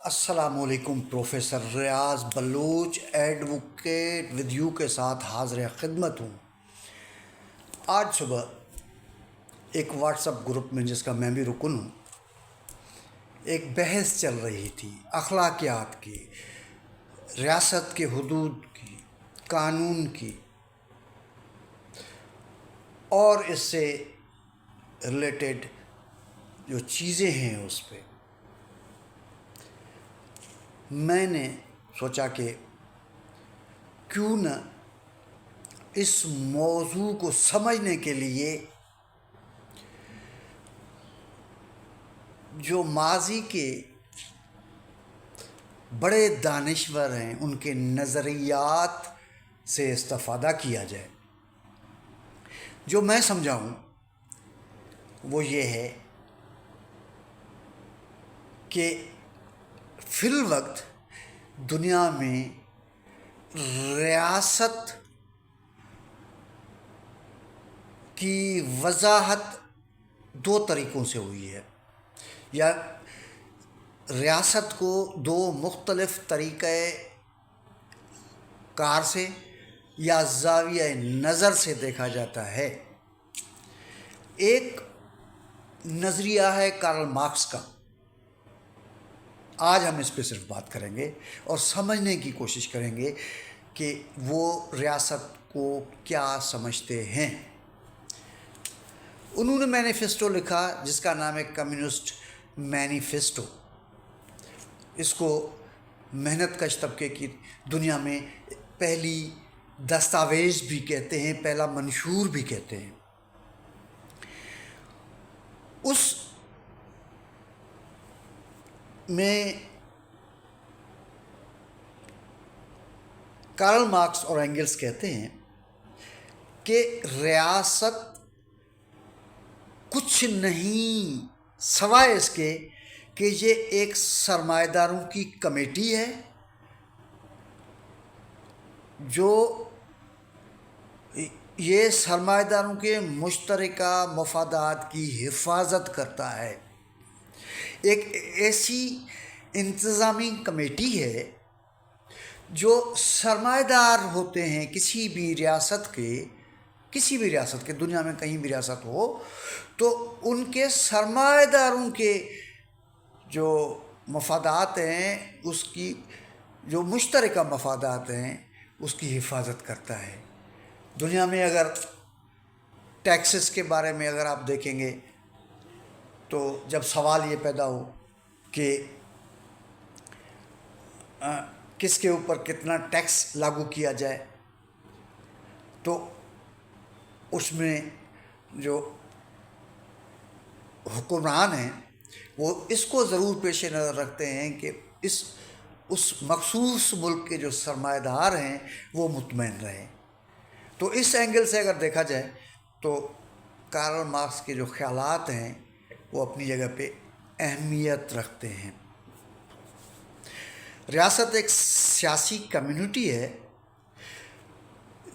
السلام علیکم۔ Professor Riaz Baloch advocate with you کے ساتھ حاضر خدمت ہوں۔ آج صبح ایک واٹس اپ گروپ میں جس کا میں بھی رکن ہوں، ایک بحث چل رہی تھی اخلاقیات کی، ریاست کے حدود کی، قانون کی اور اس سے ریلیٹڈ جو چیزیں ہیں اس پہ میں نے سوچا کہ کیوں نہ اس موضوع کو سمجھنے کے لیے جو ماضی کے بڑے دانشور ہیں ان کے نظریات سے استفادہ کیا جائے۔ جو میں سمجھا ہوں وہ یہ ہے کہ فی الوقت دنیا میں ریاست کی وضاحت دو طریقوں سے ہوئی ہے، یا ریاست کو دو مختلف طریقۂ کار سے یا زاویہ نظر سے دیکھا جاتا ہے۔ ایک نظریہ ہے کارل مارکس کا، آج ہم اس پہ صرف بات کریں گے اور سمجھنے کی کوشش کریں گے کہ وہ ریاست کو کیا سمجھتے ہیں۔ انہوں نے مینیفیسٹو لکھا جس کا نام ہے کمیونسٹ مینیفیسٹو۔ اس کو محنت کش طبقے کی دنیا میں پہلی دستاویز بھی کہتے ہیں، پہلا منشور بھی کہتے ہیں۔ اس میں کارل مارکس اور اینگلس کہتے ہیں کہ ریاست کچھ نہیں سوائے اس کے کہ یہ ایک سرمایہ داروں کی کمیٹی ہے جو یہ سرمایہ داروں کے مشترکہ مفادات کی حفاظت کرتا ہے۔ ایک ایسی انتظامی کمیٹی ہے جو سرمایہ دار ہوتے ہیں کسی بھی ریاست کے دنیا میں کہیں بھی ریاست ہو تو ان کے سرمایہ داروں کے جو مفادات ہیں، اس کی جو مشترکہ مفادات ہیں اس کی حفاظت کرتا ہے۔ دنیا میں اگر ٹیکسز کے بارے میں اگر آپ دیکھیں گے تو جب سوال یہ پیدا ہو کہ کس کے اوپر کتنا ٹیکس لاگو کیا جائے تو اس میں جو حکمران ہیں وہ اس کو ضرور پیش نظر رکھتے ہیں کہ اس مخصوص ملک کے جو سرمایہ دار ہیں وہ مطمئن رہیں۔ تو اس اینگل سے اگر دیکھا جائے تو کارل مارکس کے جو خیالات ہیں وہ اپنی جگہ پہ اہمیت رکھتے ہیں۔ ریاست ایک سیاسی کمیونٹی ہے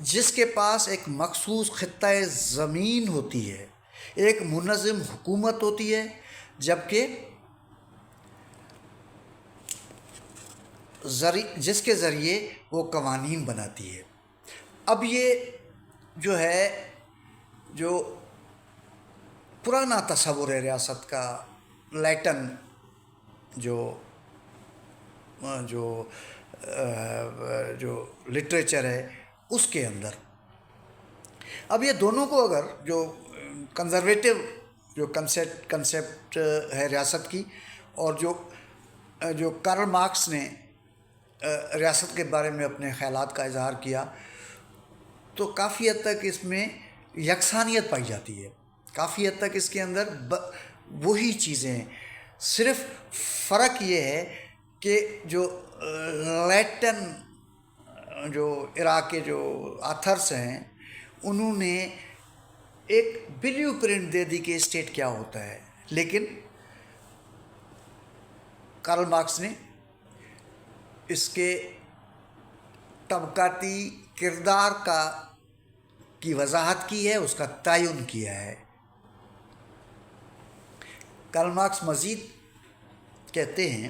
جس کے پاس ایک مخصوص خطۂ زمین ہوتی ہے، ایک منظم حکومت ہوتی ہے، جبکہ جس کے ذریعے وہ قوانین بناتی ہے۔ اب یہ جو ہے جو پرانا تصور ہے ریاست کا، لیٹن جو لٹریچر ہے اس کے اندر، اب یہ دونوں کو اگر جو کنزرویٹو جو کنسیپٹ ہے ریاست کی اور جو کارل مارکس نے ریاست کے بارے میں اپنے خیالات کا اظہار کیا، تو کافی حد تک اس میں یکسانیت پائی جاتی ہے، کافی حد تک اس کے اندر وہی چیزیں ہیں۔ صرف فرق یہ ہے کہ جو لیٹن جو عراق کے جو آتھرس ہیں انہوں نے ایک بلیو پرنٹ دے دی کہ اسٹیٹ کیا ہوتا ہے، لیکن کارل مارکس نے اس کے طبقاتی کردار کی وضاحت کی ہے، اس کا تعین کیا ہے۔ کارل مارکس مزید کہتے ہیں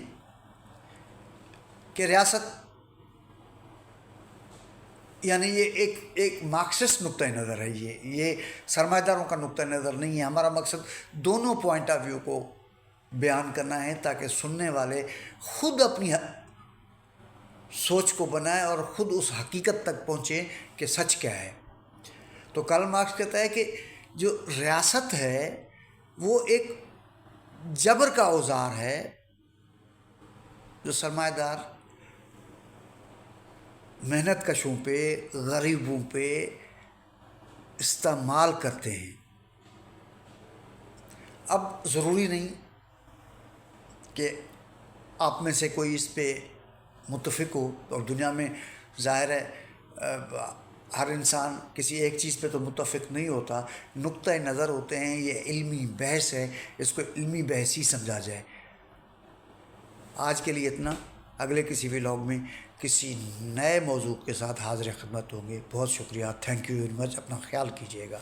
کہ ریاست یعنی یہ ایک مارکسسٹ نقطۂ نظر ہے، یہ سرمایہ داروں کا نقطۂ نظر نہیں ہے. ہمارا مقصد دونوں پوائنٹ آف ویو کو بیان کرنا ہے تاکہ سننے والے خود اپنی سوچ کو بنائیں اور خود اس حقیقت تک پہنچیں کہ سچ کیا ہے. تو کارل مارکس کہتا ہے کہ جو ریاست ہے وہ ایک جبر کا اوزار ہے جو سرمایہ دار محنت کشوں پہ، غریبوں پہ استعمال کرتے ہیں. اب ضروری نہیں کہ آپ میں سے کوئی اس پہ متفق ہو، اور دنیا میں ظاہر ہے ہر انسان کسی ایک چیز پہ تو متفق نہیں ہوتا. نقطۂ نظر ہوتے ہیں، یہ علمی بحث ہے، اس کو علمی بحث ہی سمجھا جائے. آج کے لیے اتنا. اگلے کسی ولاگ میں کسی نئے موضوع کے ساتھ حاضر خدمت ہوں گے. بہت شکریہ. Thank you very much. اپنا خیال کیجیے گا.